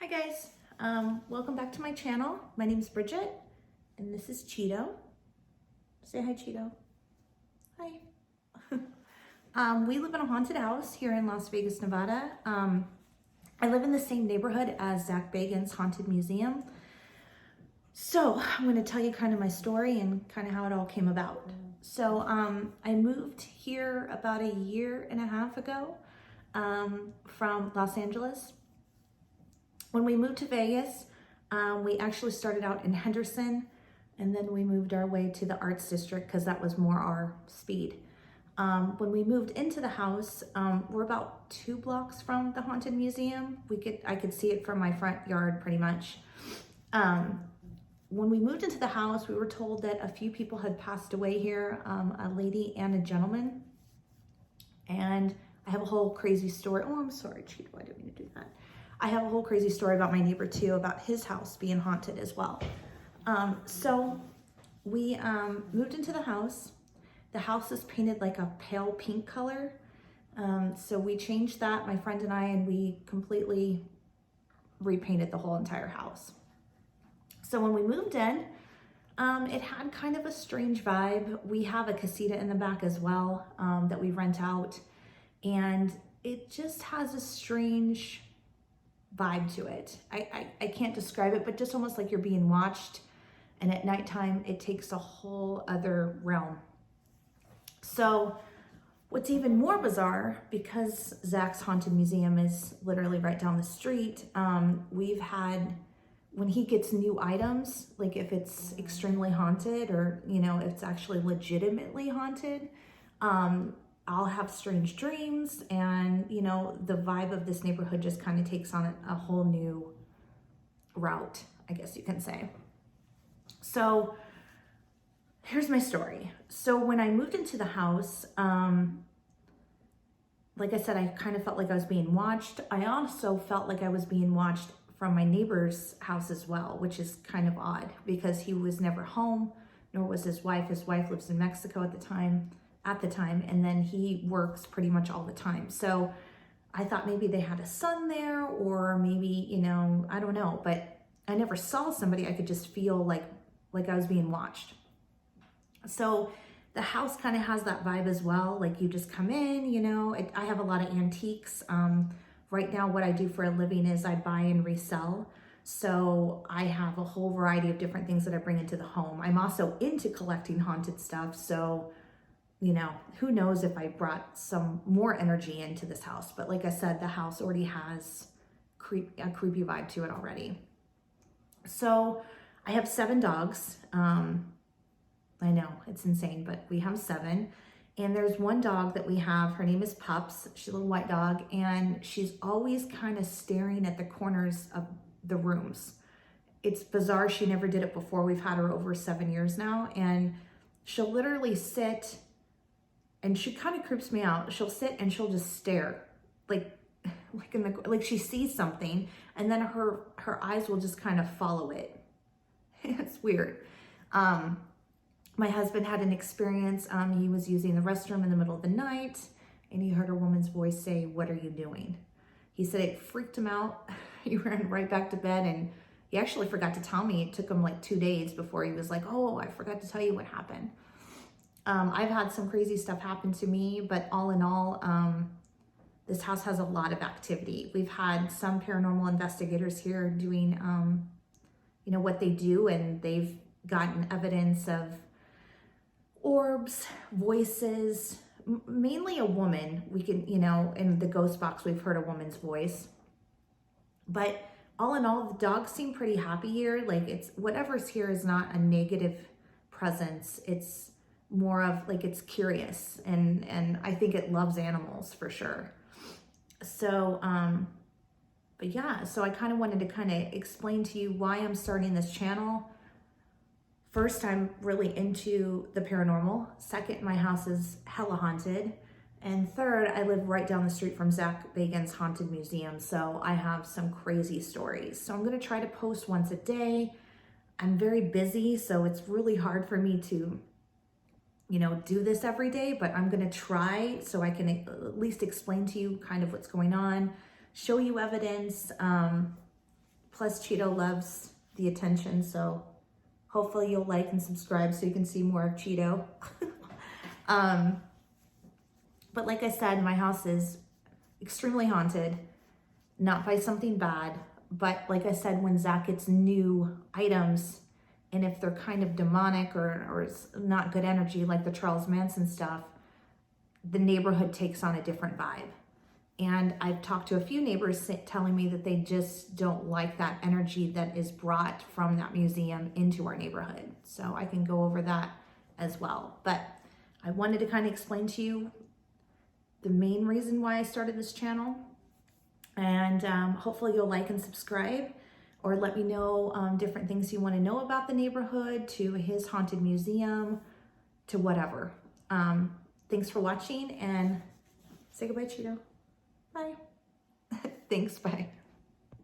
Hi guys, welcome back to my channel. My name is Bridget and this is Cheeto. Say hi, Cheeto. Hi. We live in a haunted house here in Las Vegas, Nevada. I live in the same neighborhood as Zach Bagans' Haunted Museum. So I'm going to tell you kind of my story and kind of how it all came about. So I moved here about a year and a half ago from Los Angeles. When we moved to Vegas, we actually started out in Henderson, and then we moved our way to the Arts District because that was more our speed. When we moved into the house, we're about 2 blocks from the Haunted Museum. I could see it from my front yard pretty much. When we moved into the house, we were told that a few people had passed away here, a lady and a gentleman. And I have a whole crazy story. Oh, I'm sorry, Cheeto, I didn't mean to do that. I have a whole crazy story about my neighbor too, about his house being haunted as well. So we moved into the house. The house is painted like a pale pink color. So we changed that, my friend and I, and we completely repainted the whole entire house. So when we moved in, it had kind of a strange vibe. We have a casita in the back as well that we rent out. And it just has a strange vibe to it. I can't describe it, but just almost like you're being watched. And at nighttime, it takes a whole other realm. So what's even more bizarre, because Zach's Haunted Museum is literally right down the street, we've had, when he gets new items, like if it's extremely haunted or, if it's actually legitimately haunted, I'll have strange dreams, and the vibe of this neighborhood just kind of takes on a whole new route, I guess you can say. So here's my story. So when I moved into the house, like I said, I kind of felt like I was being watched. I also felt like I was being watched from my neighbor's house as well, which is kind of odd because he was never home, nor was his wife. His wife lives in Mexico at the time, and then he works pretty much all the time. So I thought maybe they had a son there, or maybe, I don't know, but I never saw somebody. I could just feel like I was being watched. So the house kind of has that vibe as well. Like you just come in, I have a lot of antiques. Right now, what I do for a living is I buy and resell. So I have a whole variety of different things that I bring into the home. I'm also into collecting haunted stuff. So who knows if I brought some more energy into this house. But like I said, the house already has a creepy vibe to it already. So I have 7 dogs. I know, it's insane, but we have 7. And there's one dog that we have, her name is Pups. She's a little white dog, and she's always kind of staring at the corners of the rooms. It's bizarre, she never did it before. We've had her over 7 years now, and she'll literally sit, and she kind of creeps me out. She'll sit and she'll just stare, like she sees something, and then her eyes will just kind of follow it. It's weird. My husband had an experience. He was using the restroom in the middle of the night, and he heard a woman's voice say, "What are you doing?" He said it freaked him out. He ran right back to bed, and he actually forgot to tell me. It took him like 2 days before he was like, "Oh, I forgot to tell you what happened." I've had some crazy stuff happen to me, but all in all, this house has a lot of activity. We've had some paranormal investigators here doing, what they do, and they've gotten evidence of orbs, voices, mainly a woman. We can, in the ghost box, we've heard a woman's voice. But all in all, the dogs seem pretty happy here. Like whatever's here is not a negative presence. It's more of like, it's curious, and I think it loves animals for sure. So, but yeah, so I kind of wanted to kind of explain to you why I'm starting this channel. First, I'm really into the paranormal. Second, my house is hella haunted. And third, I live right down the street from Zach Bagans' Haunted Museum. So I have some crazy stories. So I'm gonna try to post once a day. I'm very busy, so it's really hard for me to do this every day, but I'm gonna try so I can at least explain to you kind of what's going on, show you evidence, Plus Cheeto loves the attention, so hopefully you'll like and subscribe so you can see more of Cheeto. But like I said, my house is extremely haunted, not by something bad, but like I said, when Zach gets new items, and if they're kind of demonic or it's not good energy, like the Charles Manson stuff, the neighborhood takes on a different vibe. And I've talked to a few neighbors telling me that they just don't like that energy that is brought from that museum into our neighborhood. So I can go over that as well. But I wanted to kind of explain to you the main reason why I started this channel. And hopefully you'll like and subscribe, or let me know different things you want to know about the neighborhood, to his haunted museum, to whatever. Thanks for watching, and say goodbye, Cheeto. Bye. Thanks, bye.